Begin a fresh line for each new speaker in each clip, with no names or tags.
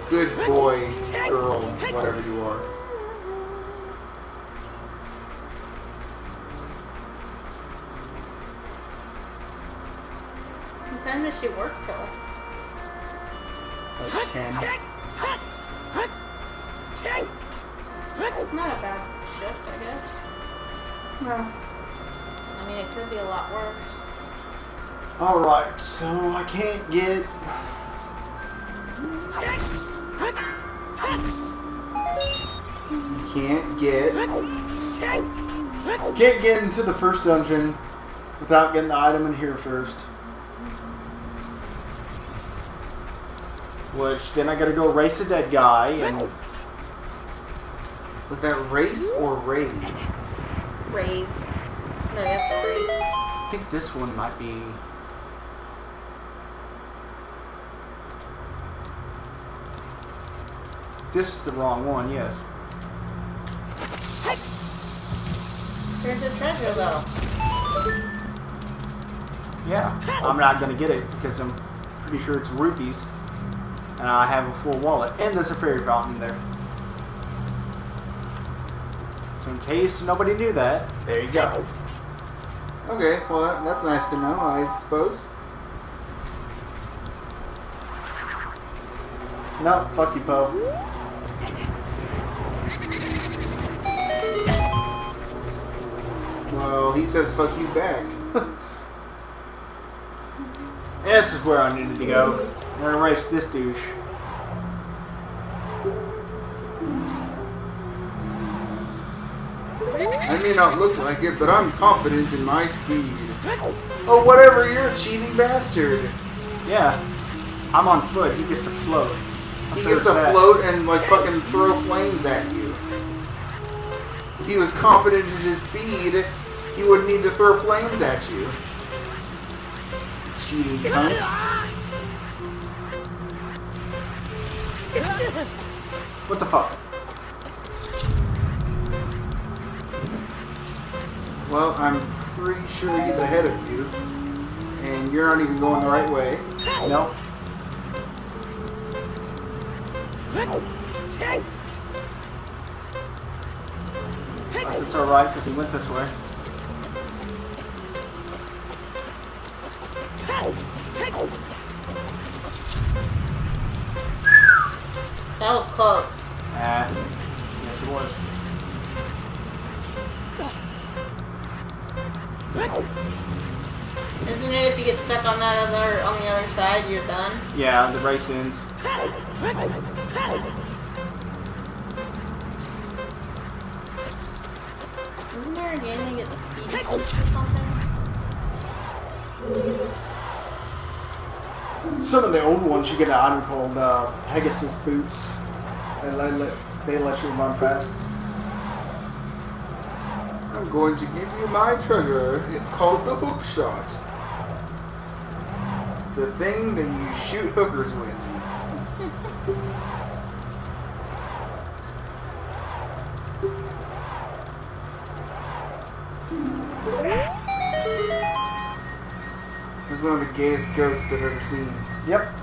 good boy, girl, whatever you are.
What time does she work till?
Like 10.
It's not a bad shift, I guess.
No.
I mean, it could be a lot worse.
Alright, so I can't get...
You can't get...
Can't get into the first dungeon without getting the item in here first. Which, then I gotta go race a dead guy, and...
Was that race or raise?
Raise. No, you have to raise.
I think this one might be... This is the wrong one, yes.
There's a treasure, though.
Yeah, I'm not gonna get it because I'm pretty sure it's rupees. And I have a full wallet. And there's a fairy fountain there. So in case nobody knew that, there you go.
Okay, well that's nice to know, I suppose.
No, fuck you, Poe.
Well, he says fuck you back.
This is where I needed to go. I'm gonna race this douche.
I may not look like it, but I'm confident in my speed. Oh, whatever, you're a cheating bastard.
Yeah, I'm on foot. He gets to float.
He gets to float and like fucking throw flames at you. If he was confident in his speed, he wouldn't need to throw flames at you. Cheating cunt.
What the fuck?
Well, I'm pretty sure he's ahead of you. And you're not even going the right way.
Nope. It's alright because he went this way.
That was close.
Yes it was.
Isn't it if you get stuck on that on the other side, you're done?
Yeah, the race ends.
Isn't there a game you get the speedy boots or something?
Some of the old ones, you get an item called Pegasus boots. They let you run fast.
I'm going to give you my treasure. It's called the hook shot. It's a thing that you shoot hookers with. He's one of the gayest ghosts I've ever seen.
Yep.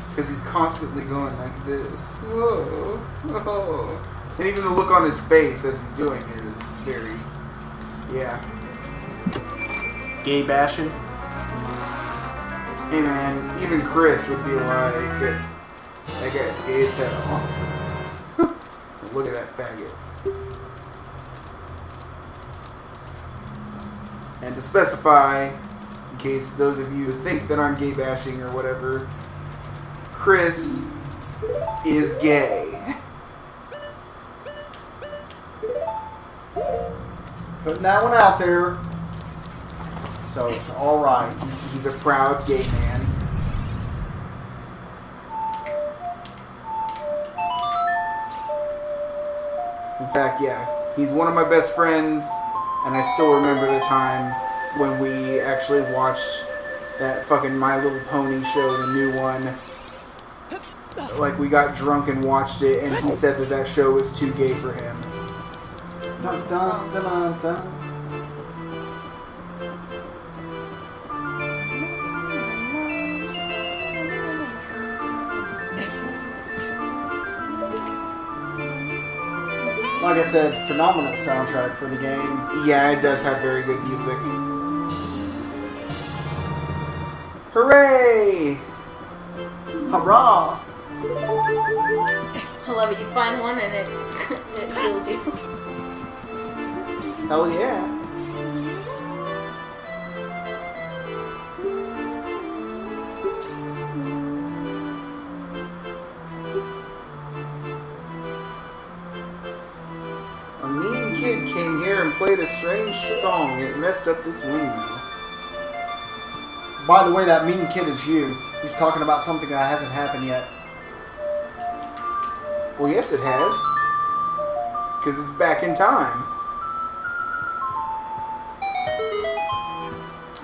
Because he's constantly going like this. Oh, oh. And even the look on his face as he's doing it is very, yeah.
Gay bashing.
Hey man, even Chris would be like, that guy's gay as hell. Look at that faggot. And to specify, in case those of you think that I'm gay bashing or whatever, Chris is gay.
Putting that one out there. So it's alright.
He's a proud gay man. In fact, yeah, he's one of my best friends, and I still remember the time when we actually watched that fucking My Little Pony show, the new one. Like, we got drunk and watched it, and he said that show was too gay for him.
Dun, dun, dun, dun, dun. Like I said, phenomenal soundtrack for the game.
Yeah, it does have very good music. Hooray!
Hurrah!
I love it. You find one and it heals you.
Hell yeah. A mean kid came here and played a strange song. It messed up this windmill.
By the way, that mean kid is you. He's talking about something that hasn't happened yet.
Well, yes, it has. Because it's back in time.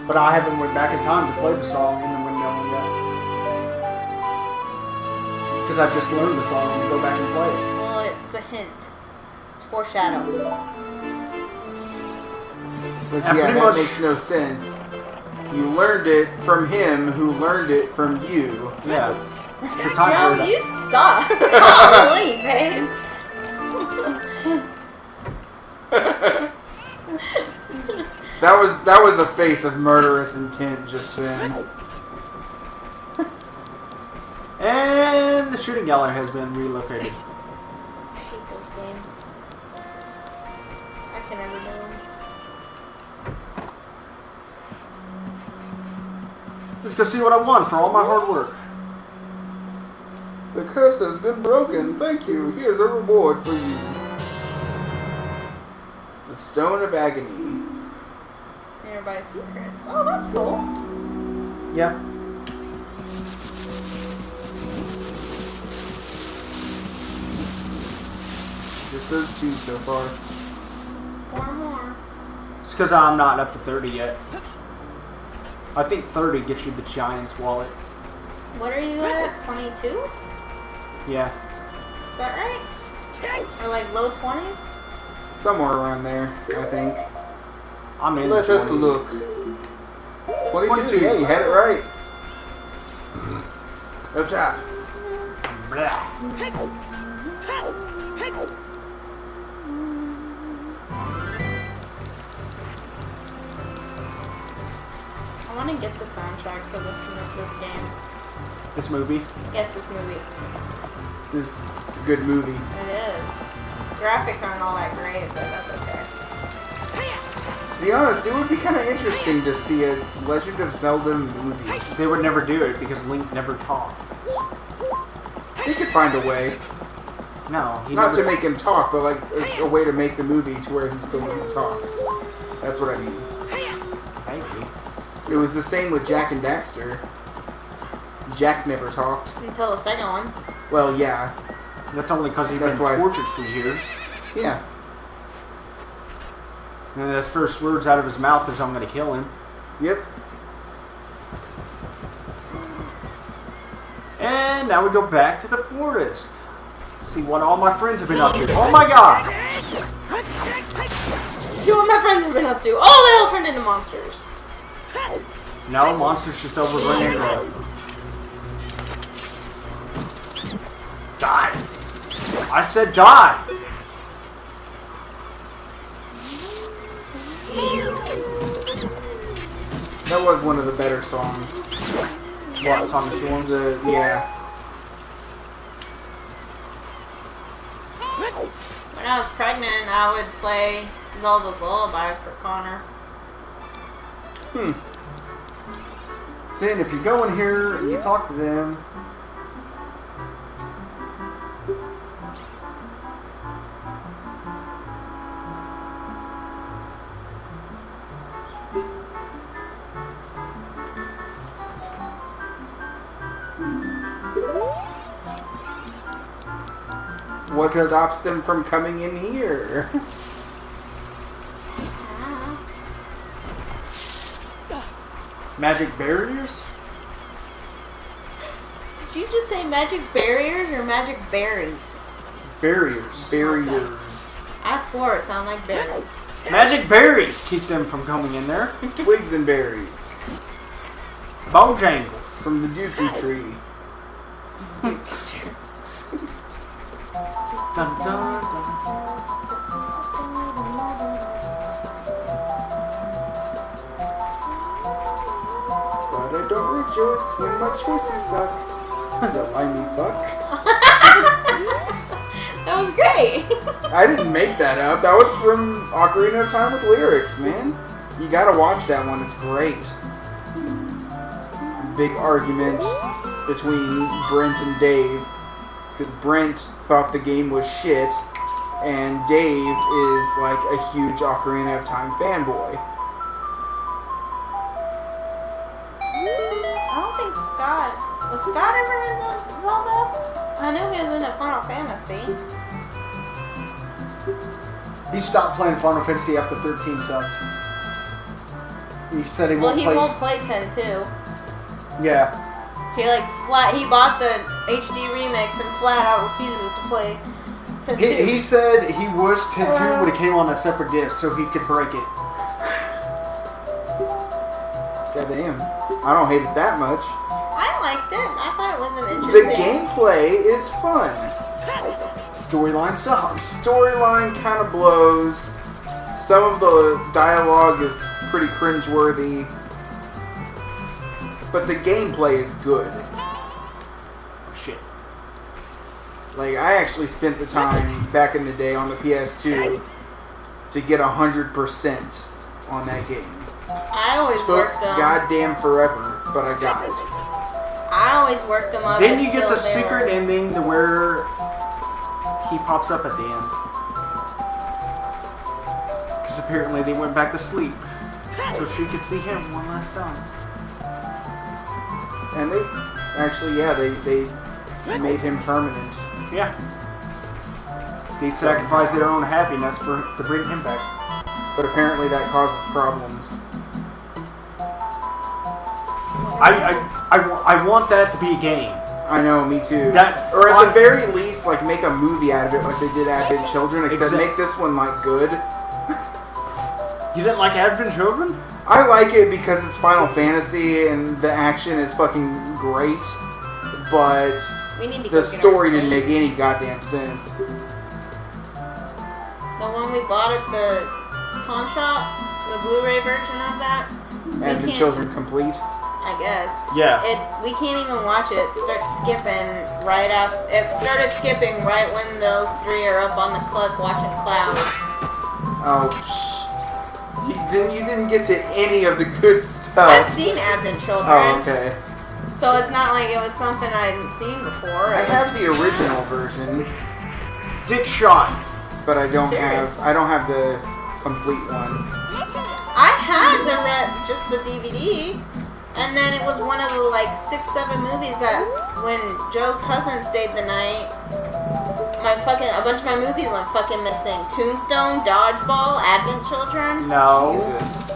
But I haven't went back in time to play the song in the windmill yet. Because I just learned the song and to go back and play it.
Well, it's a hint. It's foreshadow.
But
And
yeah,
pretty
that
much-
makes no sense. You learned it from him who learned it from you.
Yeah. The time
Joe,
period.
you suck. Golly, babe.
That was a face of murderous intent just then.
And the shooting gallery has been relocated.
I hate those games. I can never do them.
Let's go see what I won for all my hard work.
The curse has been broken. Thank you. Here's a reward for you. The Stone of Agony.
Nearby secrets. Oh, that's cool.
Yep.
Just those two so far.
4 more.
It's because I'm not up to 30 yet. I think 30 gets you the Giant's wallet.
What are you at? 22?
Yeah.
Is that right? Or like low 20s?
Somewhere around there, I think.
I'm in
Let
the
us
20s.
look. 22. Yeah, you had it right. Up top.
Blah.
I want to get the soundtrack for this game.
This movie.
Yes, this movie.
This is a good movie.
It is. Graphics aren't all that great, but that's okay.
To be honest, it would be kind of interesting to see a Legend of Zelda movie.
They would never do it because Link never talked.
They could find a way.
No, he
Not
never
to make him talk, but like a way to make the movie to where he still doesn't talk. That's what I mean.
Maybe.
It was the same with Jack and Daxter. Jack never talked.
Until the second one.
Well, yeah.
That's only because he's
That's
been
why I-
tortured for years.
Yeah.
And his first words out of his mouth is, "I'm going to kill him."
Yep.
And now we go back to the forest. See what all my friends have been up to. Oh my god!
See what my friends have been up to. Oh, they all turned into monsters.
No, monsters just overrunning the... Die! I said die!
That was one of the better songs.
What, Song of Storms?
Yeah.
When I was pregnant, I would play Zelda's Lullaby for Connor.
See, and if you go in here and you talk to them...
What stops them from coming in here?
Magic barriers?
Did you just say magic barriers or magic berries?
Barriers.
Barriers.
I swore it sounded like berries.
Magic berries keep them from coming in there.
Twigs and berries.
Bojangles.
From the Dookie tree.
Dun, dun, dun.
don't rejoice when my choices suck. The limey fuck.
That was great.
I didn't make that up. That was from Ocarina of Time with lyrics, man. You gotta watch that one. It's great. Big argument between Brent and Dave. Because Brent thought the game was shit. And Dave is like a huge Ocarina of Time fanboy.
I don't think Scott... Was Scott ever in Zelda? I know he was in a Final Fantasy.
He stopped playing Final Fantasy after 13 subs. He said he won't play...
Well, he won't play 10 too.
Yeah.
He he bought the HD remix and flat out refuses to play 10 2.
He said he wished 10 2 would have came on a separate disc so he could break it.
Goddamn. I don't hate it that much.
I liked it. I thought it was an
The
interesting...
gameplay is fun.
Storyline sucks.
Storyline kind of blows. Some of the dialogue is pretty cringeworthy. But the gameplay is good.
Oh, shit.
Like, I actually spent the time back in the day on the PS2 to get 100% on that game.
I always
Took
worked them.
goddamn forever, but I got it.
I always worked them up.
Then you get
until
the
they
secret
were...
ending to where he pops up at the end. Because apparently they went back to sleep. So she could see him one last time.
And they actually, yeah, they made him permanent.
Yeah. They sacrificed their own happiness to bring him back.
But apparently that causes problems.
I want that to be a game.
I know, me too.
Or
at the very least, like, make a movie out of it like they did Advent Children, except make this one, like, good.
You didn't like Advent Children?
I like it because it's Final Fantasy and the action is fucking great, but
We need to
the
go
story
get our
didn't
steak.
make any goddamn sense.
The one we bought at the pawn shop, the Blu-ray version of that.
Advent
can't-
Children complete.
I guess.
Yeah.
We can't even watch it. It starts skipping right after. It started skipping right when those three are up on the cliff watching Cloud.
Oh, you didn't get to any of the good stuff.
I've seen Advent Children.
Oh, okay.
So it's not like it was something I hadn't seen before.
I have the original version,
Dick Shot.
but I don't
Serious?
have the complete one.
I had just the DVD, and then it was one of the like 6-7 movies that when Joe's cousin stayed the night, a bunch of my movies went fucking missing. Tombstone, Dodgeball, Advent Children.
No.
Jesus.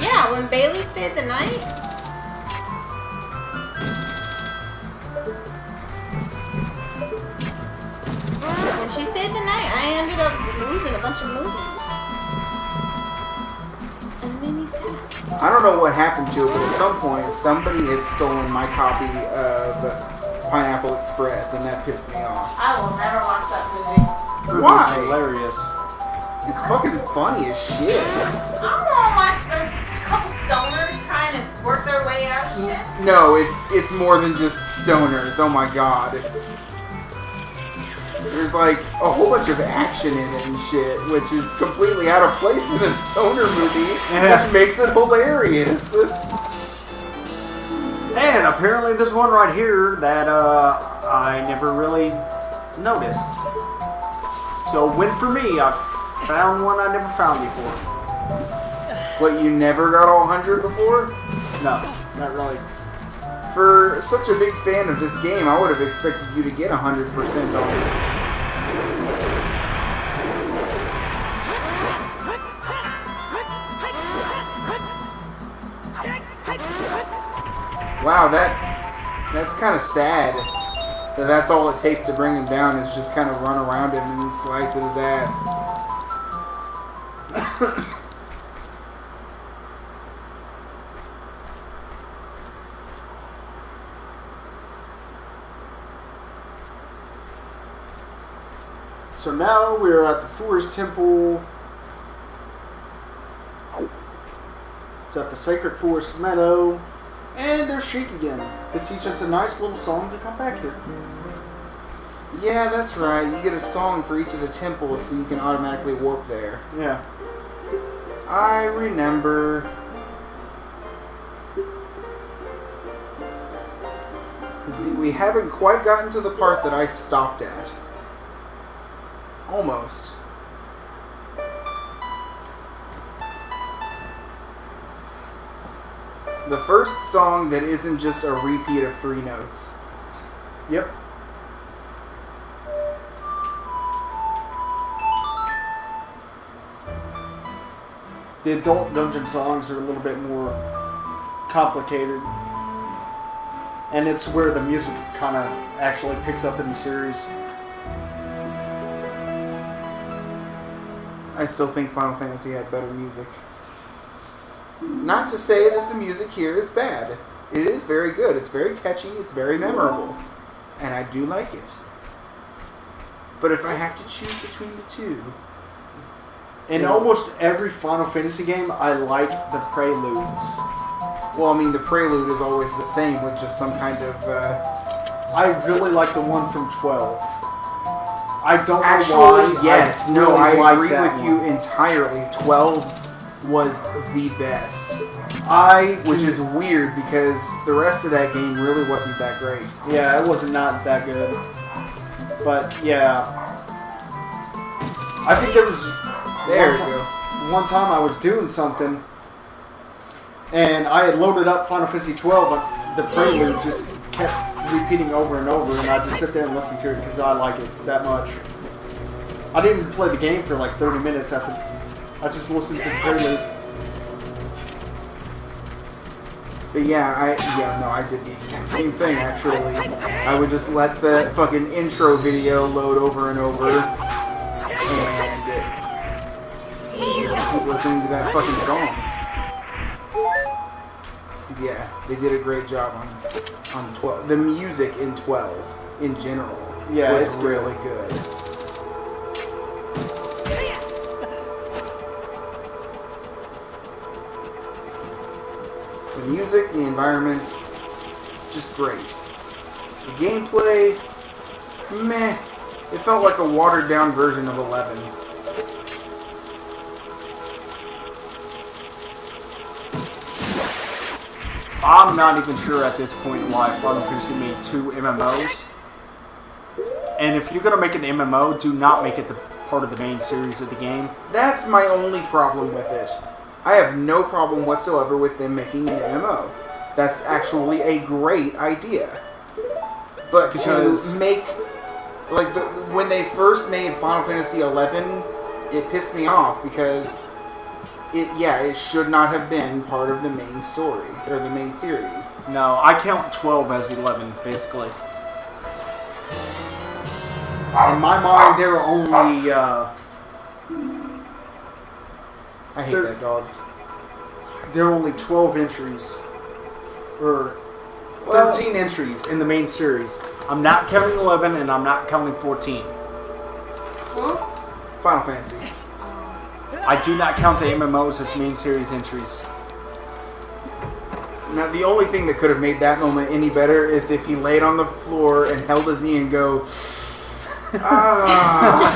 Yeah, when Bailey stayed the night. When she stayed the night, I ended up losing a bunch of movies. And it made me sad.
I don't know what happened to it, but at some point somebody had stolen my copy of Pineapple Express, and that pissed me off.
I will never watch that movie.
Why?
It's hilarious.
It's fucking funny as shit.
I don't want to watch a couple stoners trying to work their way out of shit.
No, it's more than just stoners. Oh my god. There's like a whole bunch of action in it and shit, which is completely out of place in a stoner movie, which makes it hilarious.
And apparently there's one right here that I never really noticed. So win for me. I found one I never found before.
What, you never got all 100 before?
No, not really.
For such a big fan of this game, I would have expected you to get 100% on it. Wow, that's kind of sad. That's all it takes to bring him down is just kind of run around him and slice at his ass.
So now we're at the Forest Temple. It's at the Sacred Forest Meadow. And there's Sheik again. They teach us a nice little song to come back here.
Yeah, that's right. You get a song for each of the temples so you can automatically warp there.
Yeah.
I remember. See, we haven't quite gotten to the part that I stopped at. Almost. The first song that isn't just a repeat of 3 notes.
Yep. The adult dungeon songs are a little bit more complicated. And it's where the music kind of actually picks up in the series.
I still think Final Fantasy had better music. Not to say that the music here is bad. It is very good. It's very catchy. It's very memorable. And I do like it. But if I have to choose between the two...
In almost every Final Fantasy game, I like the preludes.
Well, I mean, the prelude is always the same with just some kind of...
I really like the one from 12. I don't
Actually,
know why.
yes.
I
No,
really
I
like
agree
that
with you
one.
entirely. 12's was the best. Which is weird because the rest of that game really wasn't that great.
Yeah, it was not that good. But, yeah. I think there was...
There you go.
One time I was doing something, and I had loaded up Final Fantasy 12, but the prelude just kept repeating over and over, and I just sit there and listen to it because I like it that much. I didn't even play the game for like 30 minutes after. I just listened to the prelude.
But yeah, I did the exact same thing actually. I would just let the fucking intro video load over and over, and just keep listening to that fucking song. 'Cause yeah, they did a great job on 12. The music in 12 in general was really good. The music, the environments, just great. The gameplay, meh. It felt like a watered down version of 11.
I'm not even sure at this point why Final Fantasy made 2 MMOs. And if you're going to make an MMO, do not make it the part of the main series of the game.
That's my only problem with it. I have no problem whatsoever with them making an MMO. That's actually a great idea. But to make... Like, when they first made Final Fantasy XI, it pissed me off because... It should not have been part of the main story, or the main series.
No, I count 12 as 11, basically. In my mind, there are only,
I hate that dog.
There are only 12 entries. Or 13 entries in the main series. I'm not counting 11, and I'm not counting 14.
Huh?
Final Fantasy.
I do not count the MMOs as main series entries.
Now, the only thing that could have made that moment any better is if he laid on the floor and held his knee and go, ah.